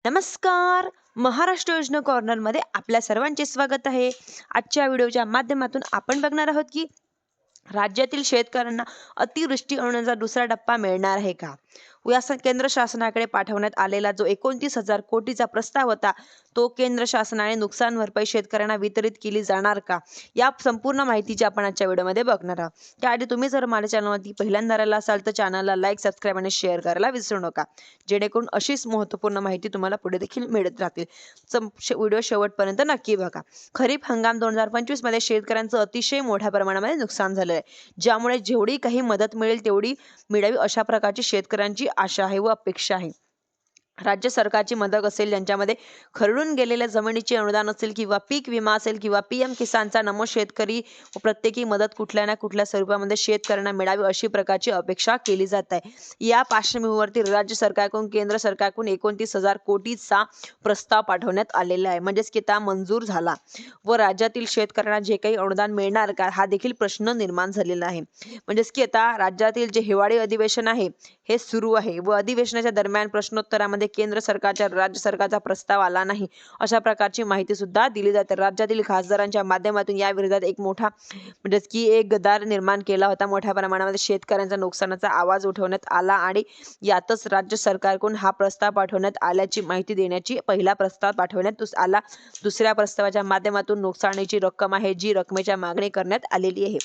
नमस्कार. महाराष्ट्र योजना कॉर्नरमध्ये आपल्या सर्वांचे स्वागत आहे. आजच्या व्हिडिओच्या माध्यमातून आपण बघणार आहोत की राज्यातील शेतकऱ्यांना अतिवृष्टी अनुदानाचा दुसरा टप्पा मिळणार आहे का? केंद्र शासनाकडे पाठवण्यात आलेला जो 29,000 कोटीचा प्रस्ताव होता, तो केंद्र शासनाने नुकसान भरपाई शेतकऱ्यांना वितरित केली जाणार का? या संपूर्ण माहितीची आपण आजच्या व्हिडिओमध्ये बघणार आहोत. त्याआधी तुम्ही जर माझ्या चॅनलवरती पहिल्यांदा आला असाल तर चॅनलला लाईक, सबस्क्राईब आणि शेअर करायला विसरू नका, जेणेकरून अशीच महत्त्वपूर्ण माहिती तुम्हाला पुढे देखील मिळत राहतील. व्हिडिओ शेवटपर्यंत नक्की बघा. खरीप हंगाम 2025 मध्ये शेतकऱ्यांचं अतिशय मोठ्या प्रमाणामध्ये नुकसान झालं आहे, ज्यामुळे जेवढी काही मदत मिळेल तेवढी मिळावी अशा प्रकारची शेतकऱ्यांची आशा आहे व अपेक्षा आहे. राज्य सरकारची मदत असेल, ज्यांच्यामध्ये खरडून गेलेल्या जमिनीचे अनुदान असेल किंवा पीक विमा असेल किंवा PM किसानचा नमो शेतकरी व प्रत्येकी मदत कुठल्या ना कुठल्या स्वरूपामध्ये शेतकऱ्यांना मिळावी अशी प्रकारची अपेक्षा केली जात आहे. या पार्श्वभूमीवरती राज्य सरकारकडून केंद्र सरकारकडून 29,000 कोटीचा प्रस्ताव पाठवण्यात आलेला आहे, म्हणजेच की त्या मंजूर झाला व राज्यातील शेतकऱ्यांना जे काही अनुदान मिळणार का हा देखील प्रश्न निर्माण झालेला आहे. म्हणजेच की आता राज्यातील जे हिवाळी अधिवेशन आहे हे सुरू आहे व अधिवेशनाच्या दरम्यान प्रश्नोत्तरामध्ये केंद्र सरकारच्या राज्य सरकारचा प्रस्ताव आला नाही अशा प्रकारची माहिती सुद्धा दिली जाते. राज्यातील खासदारांच्या माध्यमातून या विरोधात एक मोठा म्हणजेच की एक गदार निर्माण केला होता. मोठ्या प्रमाणामध्ये शेतकऱ्यांच्या नुकसानाचा आवाज उठवण्यात आला आणि यातच राज्य सरकारकडून हा प्रस्ताव पाठवण्यात आल्याची माहिती देण्याची पहिला प्रस्ताव पाठवण्यात आला. दुसऱ्या प्रस्तावाच्या माध्यमातून नुकसानीची रक्कम आहे जी रकमेच्या मागणी करण्यात आलेली आहे.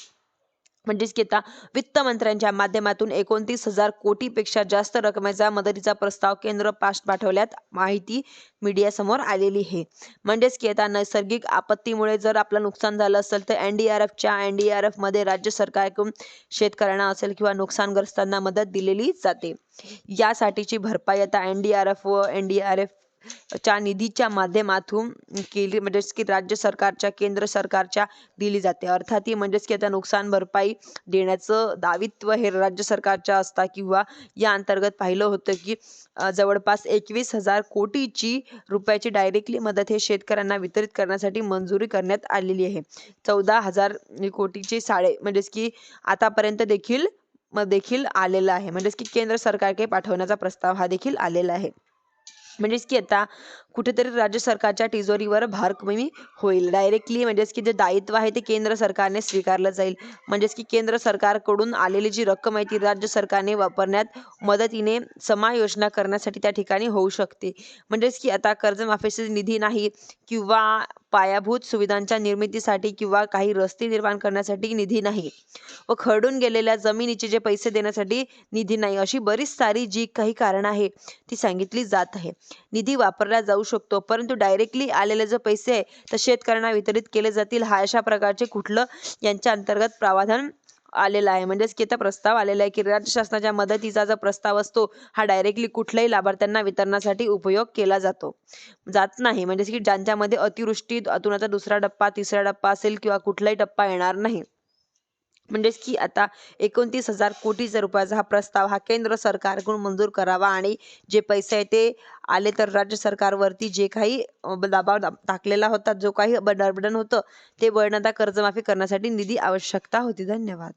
म्हणजेच की आता वित्त मंत्र्यांच्या माध्यमातून 29,000 कोटीपेक्षा जास्त रकमेचा मदतीचा प्रस्ताव केंद्र पाठवल्यात माहिती मीडियासमोर आलेली आहे. म्हणजेच की आता नैसर्गिक आपत्तीमुळे जर आपलं नुकसान झालं असेल तर NDRF मध्ये राज्य सरकारकडून शेतकऱ्यांना असेल किंवा नुकसानग्रस्तांना मदत दिलेली जाते. यासाठीची भरपाई आता NDRF व NDRF च्या निधीच्या माध्यमातून केली, म्हणजेच की राज्य सरकारच्या केंद्र सरकारच्या दिली जाते. अर्थात ही म्हणजेच की आता नुकसान भरपाई देण्याचं दायित्व हे राज्य सरकारच्या असता किंवा या अंतर्गत पाहिलं होतं की जवळपास 21,000 कोटीची रुपयाची डायरेक्टली मदत हे शेतकऱ्यांना वितरित करण्यासाठी मंजुरी करण्यात आलेली आहे. 14,000 कोटीचे म्हणजेच की आतापर्यंत देखील आलेला आहे. म्हणजेच की केंद्र सरकारकडे पाठवण्याचा प्रस्ताव हा देखील आलेला आहे. म्हणजेच की आता कुठेतरी राज्य सरकारच्या तिजोरीवर भार कमी होईल. डायरेक्टली म्हणजेच की जे दायित्व आहे ते केंद्र सरकारने स्वीकारलं जाईल. म्हणजेच की केंद्र सरकारकडून आलेली जी रक्कम आहे ती राज्य सरकारने वापरण्यात मदतीने समायोजना करण्यासाठी त्या ठिकाणी होऊ शकते. म्हणजेच की आता कर्जमाफीचा निधी नाही किंवा पायाभूत सुविधांच्या निर्मितीसाठी किंवा काही रस्ते निर्माण करण्यासाठी निधी नाही व खरडून गेलेल्या जमिनीचे जे पैसे देण्यासाठी निधी नाही, अशी बरीच सारी जी काही कारणं आहे ती सांगितली जात आहे. निधी वापरला जाऊ शकतो, परंतु डायरेक्टली आलेले जे पैसे आहे तर शेतकऱ्यांना वितरित केले जातील हा अशा प्रकारचे कुठलं यांच्या अंतर्गत प्रावधान आलेला आहे. म्हणजेच की आता प्रस्ताव आलेला आहे की राज्य शासनाच्या मदतीचा जो प्रस्ताव असतो हा डायरेक्टली कुठल्याही लाभार्थ्यांना वितरणासाठी उपयोग केला जात नाही. म्हणजेच की ज्यांच्यामध्ये अतिवृष्टी अतून दुसरा टप्पा, तिसरा टप्पा असेल किंवा कुठलाही टप्पा येणार नाही. म्हणजेच की आता 29,000 कोटीचा रुपयाचा हा प्रस्ताव हा केंद्र सरकारकडून मंजूर करावा आणि जे पैसे आहे ते आले तर राज्य सरकारवरती जे काही दबाव टाकलेला होता, जो काही बर्डन होतं ते आता कर्जमाफी करण्यासाठी निधी आवश्यकता होती. धन्यवाद.